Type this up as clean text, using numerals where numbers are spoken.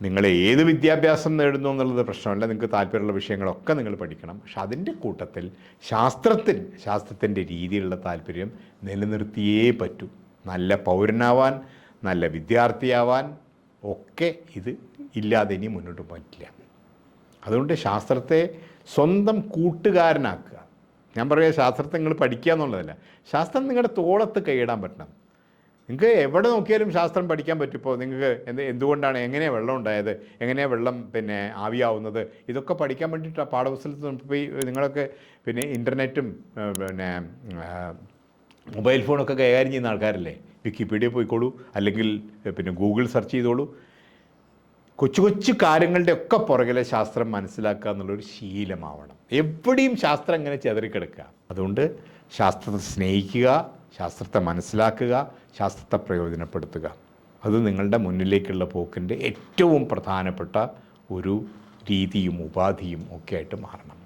നിങ്ങൾ ഏത് വിദ്യാഭ്യാസം നേടുന്നു എന്നുള്ളത് പ്രശ്നമല്ല. നിങ്ങൾക്ക് താല്പര്യമുള്ള വിഷയങ്ങളൊക്കെ നിങ്ങൾ പഠിക്കണം. പക്ഷെ അതിൻ്റെ കൂട്ടത്തിൽ ശാസ്ത്രത്തിൻ്റെ രീതിയിലുള്ള താല്പര്യം നിലനിർത്തിയേ പറ്റൂ. നല്ല പൗരനാവാൻ, നല്ല വിദ്യാർത്ഥിയാവാൻ ഒക്കെ ഇത് ഇല്ലാതെ ഇനി മുന്നോട്ട് പറ്റില്ല. അതുകൊണ്ട് ശാസ്ത്രത്തെ സ്വന്തം കൂട്ടുകാരനാക്കുക. ഞാൻ പറയുക ശാസ്ത്രത്തെ നിങ്ങൾ പഠിക്കുക എന്നുള്ളതല്ല, ശാസ്ത്രം നിങ്ങളുടെ തോളത്ത് കൈയിടാൻ പറ്റണം. നിങ്ങൾക്ക് എവിടെ നോക്കിയാലും ശാസ്ത്രം പഠിക്കാൻ പറ്റും. ഇപ്പോൾ നിങ്ങൾക്ക് എന്തുകൊണ്ടാണ്, എങ്ങനെയാണ് വെള്ളം ഉണ്ടായത്, എങ്ങനെയാണ് വെള്ളം ആവിയാവുന്നത്, ഇതൊക്കെ പഠിക്കാൻ വേണ്ടിയിട്ടാണ് പാഠപുസ്തകത്തിൽ പോയി നിങ്ങളൊക്കെ ഇൻ്റർനെറ്റും മൊബൈൽ ഫോണൊക്കെ കൈകാര്യം ചെയ്യുന്ന ആൾക്കാരല്ലേ. വിക്കിപീഡിയ പോയിക്കോളൂ, അല്ലെങ്കിൽ ഗൂഗിൾ സെർച്ച് ചെയ്തോളൂ. കൊച്ചു കൊച്ചു കാര്യങ്ങളുടെ ഒക്കെ പുറകിലെ ശാസ്ത്രം മനസ്സിലാക്കുക എന്നുള്ളൊരു ശീലമാവണം. എവിടെയും ശാസ്ത്രം ഇങ്ങനെ ചെതറിക്കിടക്കുക. അതുകൊണ്ട് ശാസ്ത്രത്തെ സ്നേഹിക്കുക, ശാസ്ത്രത്തെ മനസ്സിലാക്കുക, ശാസ്ത്രത്തെ പ്രയോജനപ്പെടുത്തുക. അത് നിങ്ങളുടെ മുന്നിലേക്കുള്ള പോക്കിൻ്റെ ഏറ്റവും പ്രധാനപ്പെട്ട ഒരു രീതിയും ഉപാധിയും ഒക്കെ ആയിട്ട് മാറണം.